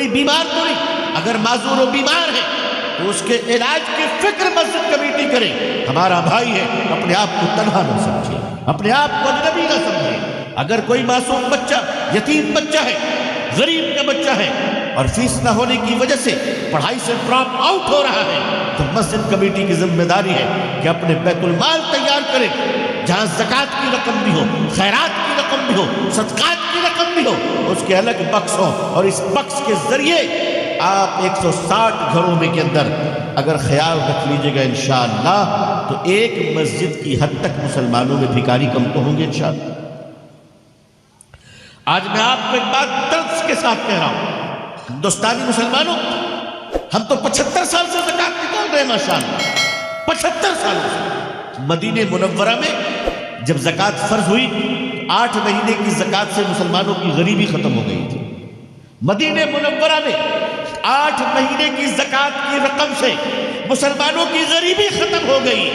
کوئی بیمار تو نہیں، اگر معذور و بیمار ہے تو اس کے علاج کی فکر مسجد کمیٹی کرے۔ ہمارا بھائی ہے، اپنے آپ کو تنہا نہ سمجھے، اپنے آپ کو اجنبی نہ سمجھے۔ اگر کوئی معصوم بچہ، یتیم بچہ ہے، غریب کا بچہ ہے اور فیس نہ ہونے کی وجہ سے پڑھائی سے ڈراپ آؤٹ ہو رہا ہے تو مسجد کمیٹی کی ذمہ داری ہے کہ اپنے بیت المال تیار کرے، جہاں زکوٰۃ کی رقم بھی ہو، خیرات کی رقم بھی ہو، صدقات کی رقم بھی ہو، اس کے الگ بکس ہو، اور اس بکس کے ذریعے آپ 160 گھروں میں کے اندر اگر خیال رکھ لیجئے گا انشاءاللہ تو ایک مسجد کی حد تک مسلمانوں میں بھکاری کم تو ہوں گے انشاءاللہ۔ آج میں آپ کو ایک بات درد کے ساتھ کہہ رہا ہوں، ہندوستانی مسلمانوں، ہم تو 75 سال سے زکوٰۃ نکال رہے ہیں ماشاءاللہ، 75 سالوں سے۔ مدینہ منورہ میں جب زکوٰۃ فرض ہوئی 8 مہینے کی زکوٰۃ سے مسلمانوں کی غریبی ختم ہو گئی تھی۔ مدینہ منورہ میں 8 مہینے کی زکوٰۃ کی رقم سے مسلمانوں کی غریبی ختم ہو گئی۔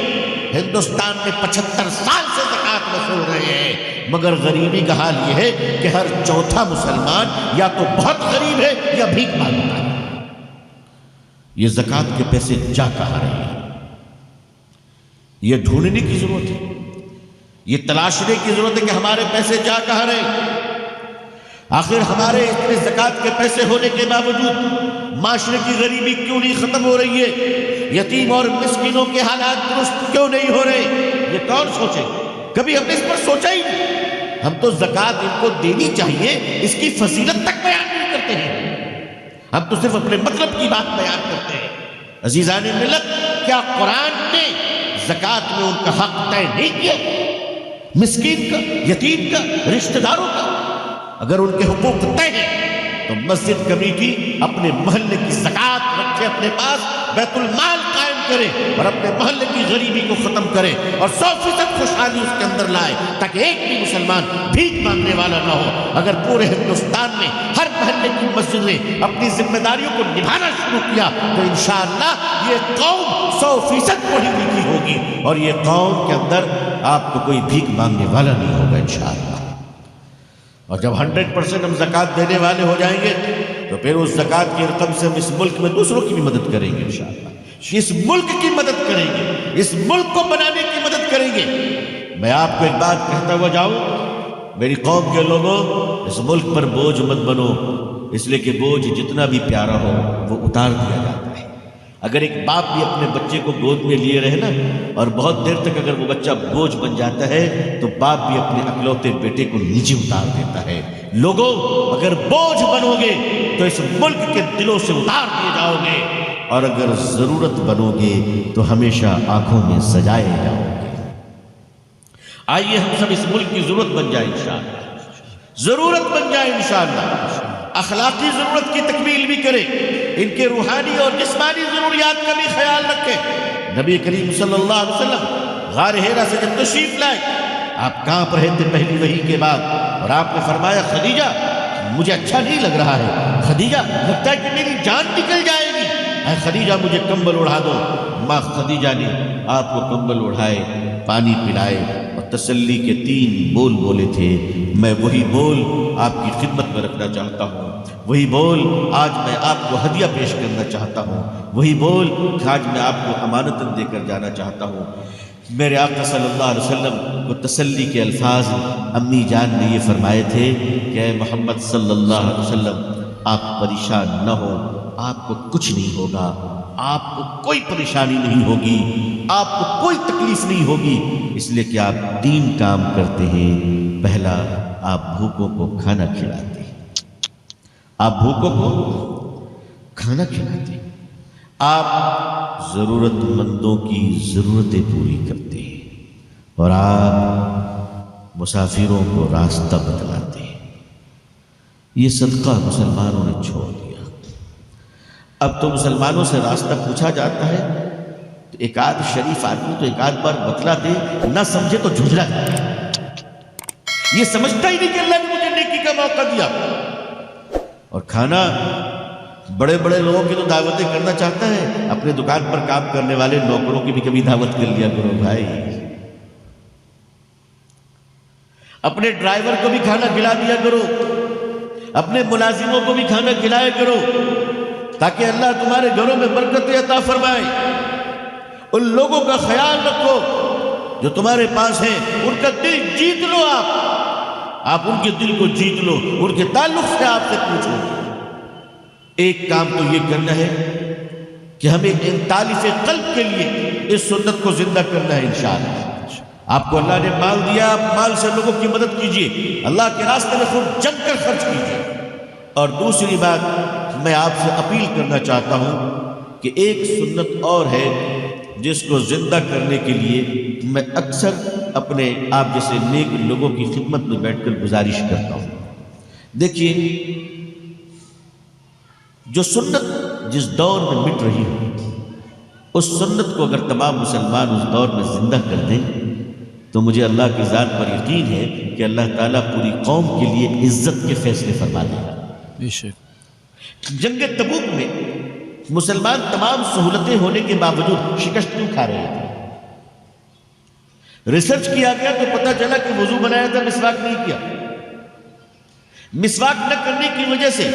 ہندوستان میں 75 سال سے زکوٰۃ وصول رہے ہیں، مگر غریبی کا حال یہ ہے کہ ہر چوتھا مسلمان یا تو بہت غریب ہے یا بھیک مانگتا ہے۔ یہ زکوٰۃ کے پیسے جا کہاں رہے ہیں؟ یہ ڈھونڈنے کی ضرورت ہے، یہ تلاشنے کی ضرورت ہے کہ ہمارے پیسے جا کہاں رہے ہیں۔ آخر ہمارے اتنے زکوٰۃ کے پیسے ہونے کے باوجود معاشرے کی غریبی کیوں نہیں ختم ہو رہی ہے؟ یتیم اور مسکینوں کے حالات درست کیوں نہیں ہو رہے؟ یہ کون سوچے؟ کبھی ہم نے اس پر سوچا ہی نہیں۔ ہم تو زکوٰۃ ان کو دینی چاہیے اس کی فضیلت تک بیان نہیں کرتے ہیں، ہم تو صرف اپنے مطلب کی بات بیان کرتے ہیں۔ عزیزان ملت، کیا قرآن نے زکوٰۃ میں ان کا حق طے نہیں کیا؟ مسکین کا، یتیم کا، رشتہ داروں کا اگر ان کے حقوق طے ہیں تو مسجد کمیٹی اپنے محلے کی زکوٰۃ رکھے اپنے پاس، بیت المال قائم کرے اور اپنے محلے کی غریبی کو ختم کرے اور 100% خوشحالی اس کے اندر لائے، تاکہ ایک بھی مسلمان بھیک مانگنے والا نہ ہو۔ اگر پورے ہندوستان میں ہر محلے کی مسجد نے اپنی ذمہ داریوں کو نبھانا شروع کیا تو انشاءاللہ یہ قوم 100% پڑھی لکھی ہوگی اور یہ قوم کے اندر آپ کو کوئی بھیک مانگنے والا نہیں ہوگا انشاءاللہ۔ اور جب 100% ہم زکوٰۃ دینے والے ہو جائیں گے تو پھر اس زکوٰۃ کی رقم سے ہم اس ملک میں دوسروں کی بھی مدد کریں گے انشاءاللہ، اس ملک کی مدد کریں گے، اس ملک کو بنانے کی مدد کریں گے۔ میں آپ کو ایک بات کہتا ہوا جاؤں، میری قوم کے لوگوں، اس ملک پر بوجھ مت بنو، اس لیے کہ بوجھ جتنا بھی پیارا ہو وہ اتار دیا جاتا ہے۔ اگر ایک باپ بھی اپنے بچے کو گود میں لیے رہے نا اور بہت دیر تک اگر وہ بچہ بوجھ بن جاتا ہے تو باپ بھی اپنے اکلوتے بیٹے کو نیچے اتار دیتا ہے۔ لوگوں، اگر بوجھ بنو گے تو اس ملک کے دلوں سے اتار دیے جاؤ گے، اور اگر ضرورت بنو گے تو ہمیشہ آنکھوں میں سجائے جاؤ گے۔ آئیے ہم سب اس ملک کی ضرورت بن جائے انشاءاللہ، ضرورت بن جائے انشاءاللہ، اخلاقی ضرورت کی تکمیل بھی کرے، ان کے روحانی اور جسمانی ضروریات کا بھی خیال رکھے۔ نبی کریم صلی اللہ علیہ وسلم غار حرا سے جب تشریف لائے، آپ کانپ رہے تھے پہلی وحی کے بعد، اور آپ نے فرمایا خدیجہ مجھے اچھا نہیں لگ رہا ہے، خدیجہ لگتا ہے کہ میری جان نکل جائے گی، اے خدیجہ مجھے کمبل اڑا دو۔ ماں خدیجہ نے آپ کو کمبل اڑھائے، پانی پلائے اور تسلی کے 3 بول بولے تھے۔ میں وہی بول آپ کی خدمت میں رکھنا چاہتا ہوں، وہی بول آج میں آپ کو ہدیہ پیش کرنا چاہتا ہوں، وہی بول آج میں آپ کو امانتاً دے کر جانا چاہتا ہوں۔ میرے آقا صلی اللہ علیہ وسلم کو تسلی کے الفاظ امی جان نے یہ فرمائے تھے کہ اے محمد صلی اللہ علیہ وسلم آپ پریشان نہ ہو، آپ کو کچھ نہیں ہوگا، آپ کو کوئی پریشانی نہیں ہوگی، آپ کو کوئی تکلیف نہیں ہوگی، اس لیے کہ آپ 3 کام کرتے ہیں۔ پہلا، آپ بھوکوں کو کھانا کھلاتے ہیں، آپ بھوکوں کو کھانا کھلاتے ہیں، آپ ضرورت مندوں کی ضرورتیں پوری کرتے ہیں، اور آپ مسافروں کو راستہ بتلاتے ہیں۔ یہ صدقہ مسلمانوں نے چھوڑ دیا۔ اب تو مسلمانوں سے راستہ پوچھا جاتا ہے تو ایک آدھ شریف آدمی تو ایک آدھ بار بتلا دے، نہ سمجھے تو جھجلا جاتا ہے۔ یہ سمجھتا ہی نہیں کہ اللہ نے مجھے نیکی کا موقع دیا۔ اور کھانا بڑے بڑے لوگوں کی تو دعوتیں کرنا چاہتا ہے، اپنے دکان پر کام کرنے والے نوکروں کی بھی کبھی دعوت کر لیا کرو بھائی، اپنے ڈرائیور کو بھی کھانا کھلا دیا کرو، اپنے ملازموں کو بھی کھانا کھلایا کرو تاکہ اللہ تمہارے گھروں میں برکت عطا فرمائے۔ ان لوگوں کا خیال رکھو جو تمہارے پاس ہیں، ان کا دل جیت لو، آپ ان کے دل کو جیت لو، ان کے تعلق سے آپ سے پوچھو۔ ایک کام تو یہ کرنا ہے کہ ہمیں تالیف قلب کے لیے اس سنت کو زندہ کرنا ہے انشاءاللہ۔ آپ کو اللہ نے مال دیا، آپ مال سے لوگوں کی مدد کیجئے، اللہ کے راستے میں خود جم کر خرچ کیجئے۔ اور دوسری بات میں آپ سے اپیل کرنا چاہتا ہوں کہ ایک سنت اور ہے جس کو زندہ کرنے کے لیے میں اکثر اپنے آپ جیسے نیک لوگوں کی خدمت میں بیٹھ کر گزارش کرتا ہوں۔ دیکھیے، جو سنت جس دور میں مٹ رہی ہو، اس سنت کو اگر تمام مسلمان اس دور میں زندہ کر دیں تو مجھے اللہ کی ذات پر یقین ہے کہ اللہ تعالیٰ پوری قوم کے لیے عزت کے فیصلے فرما دے گا۔ بے شک جنگ تبوک میں مسلمان تمام سہولتیں ہونے کے باوجود شکست کیوں کھا رہے تھے؟ ریسرچ کیا گیا تو پتہ چلا کہ وضو بنایا تھا، مسواک نہیں کیا۔ مسواک نہ کرنے کی وجہ سے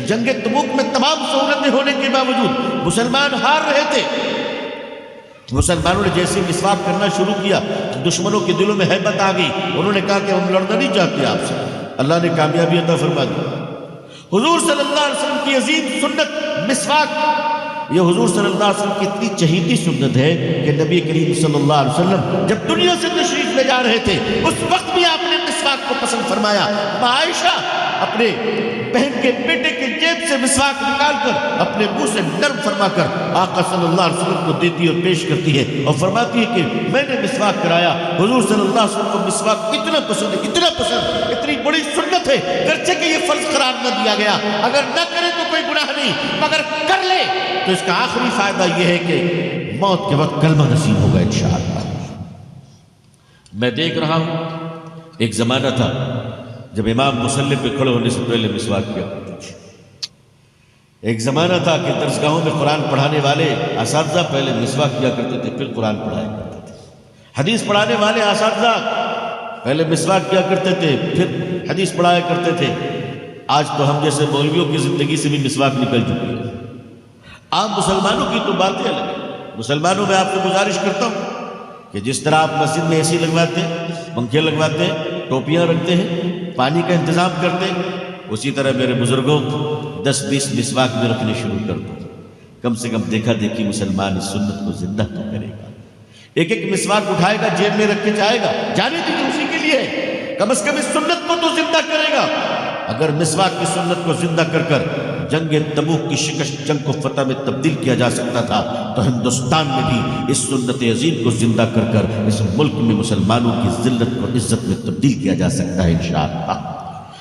جنگ تبوک میں تمام سہولتیں ہونے کے باوجود مسلمان ہار رہے تھے۔ مسلمانوں نے جیسے مسواک کرنا شروع کیا، دشمنوں کے دلوں میں ہیبت آ گئی، انہوں نے کہا کہ ہم لڑنا نہیں چاہتے آپ سے۔ اللہ نے کامیابی عطا فرما دی۔ حضور صلی اللہ علیہ وسلم کی عظیم سنت مسواک، یہ حضور صلی اللہ علیہ وسلم کی اتنی چہیتی سنت ہے کہ نبی کریم صلی اللہ علیہ وسلم جب دنیا سے تشریف لے جا رہے تھے اس وقت بھی آپ نے مسواک کو پسند فرمایا۔ عائشہ اپنے بہن کے بیٹے کے جیب سے مسواک نکال کر اپنے منہ سے نرم فرما کر آقا صلی اللہ علیہ وسلم کو دیتی اور پیش کرتی ہے اور فرماتی ہے کہ میں نے مسواک کرایا۔ حضور صلی اللہ علیہ وسلم کو مسواک اتنا پسند ہے، اتنا پسند، اتنی بڑی سنت ہے، گرچہ کہ یہ فرض قرار نہ دیا گیا، اگر نہ کرے تو کوئی گناہ نہیں، مگر کر لے تو اس کا آخری فائدہ یہ ہے کہ موت کے وقت کلمہ نصیب ہوگا انشاءاللہ۔ میں دیکھ رہا ہوں ایک زمانہ تھا جب امام مصلی پہ کھڑے ہونے سے پہلے مسواک کیا کرتے تھے۔ ایک زمانہ تھا کہ درسگاہوں میں قرآن پڑھانے والے اساتذہ پہلے مسواک کیا کرتے تھے، پھر قرآن پڑھایا کرتے تھے۔ حدیث پڑھانے والے اساتذہ پہلے مسواک کیا کرتے تھے، پھر حدیث پڑھایا کرتے تھے۔ آج تو ہم جیسے مولویوں کی زندگی سے بھی مسواک نکل چکی ہے۔ عام مسلمانوں کی تو باتیں الگ ہیں۔ مسلمانوں میں آپ سے گزارش کرتا ہوں کہ جس طرح آپ مسجد میں اے سی لگواتے ہیں، پنکھے لگواتے ہیں، ٹوپیاں رکھتے ہیں، پانی کا انتظام کرتے ہیں، اسی طرح میرے بزرگوں 10-20 مسواک میں رکھنے شروع کر دو۔ کم سے کم دیکھا دیکھی مسلمان اس سنت کو زندہ تو کرے گا۔ ایک ایک مسواک اٹھائے گا، جیب میں رکھ کے جائے گا، جانے دیجیے اسی کے لیے، کم از کم اس سنت کو تو زندہ کرے گا۔ اگر مسواک کی سنت کو زندہ کر کر جنگ تبوک کی شکست جنگ کو فتح میں تبدیل کیا جا سکتا تھا تو ہندوستان میں بھی اس سنت عظیم کو زندہ کر کر اس ملک میں مسلمانوں کی ذلت کو عزت میں تبدیل کیا جا سکتا ہے انشاءاللہ۔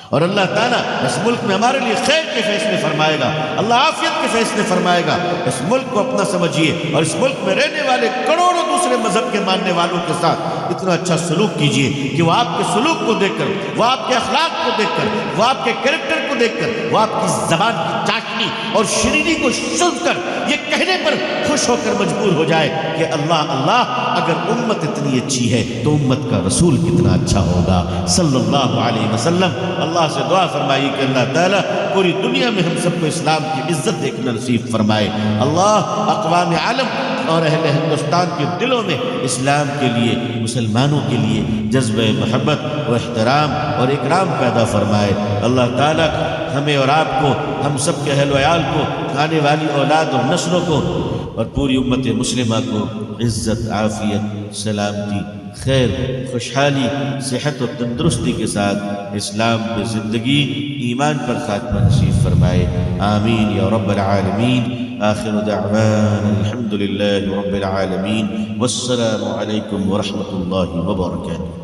اور اللہ تعالیٰ اس ملک میں ہمارے لیے خیر کے فیصلے فرمائے گا، اللہ عافیت کے فیصلے فرمائے گا۔ اس ملک کو اپنا سمجھیے اور اس ملک میں رہنے والے کروڑوں دوسرے مذہب کے ماننے والوں کے ساتھ اتنا اچھا سلوک کیجئے کہ وہ آپ کے سلوک کو دیکھ کر، وہ آپ کے اخلاق کو دیکھ کر، وہ آپ کے کریکٹر کو دیکھ کر، وہ آپ کی زبان کی چاشنی اور شیرینی کو سن کر یہ کہنے پر خوش ہو کر مجبور ہو جائے کہ اللہ اللہ، اگر امت اتنی اچھی ہے تو امت کا رسول کتنا اچھا ہوگا صلی اللہ علیہ وسلم۔ اللہ سے دعا فرمائیے کہ اللہ تعالیٰ پوری دنیا میں ہم سب کو اسلام کی عزت دیکھنا نصیب فرمائے۔ اللہ اقوام عالم اور اہل ہندوستان کے دلوں میں اسلام کے لیے، مسلمانوں کے لیے جذبہ محبت و احترام اور اکرام پیدا فرمائے۔ اللہ تعالیٰ ہمیں اور آپ کو، ہم سب کے اہل و عیال کو، آنے والی اولاد اور نسلوں کو اور پوری امت مسلمہ کو عزت، عافیت، سلامتی، خیر، خوشحالی، صحت و تندرستی کے ساتھ اسلام میں زندگی، ایمان پر خاتمہ نصیب فرمائے۔ آمین یا رب العالمین۔ آخر دعوانا الحمد للہ رب العالمین، والسلام علیکم ورحمۃ اللہ وبرکاتہ۔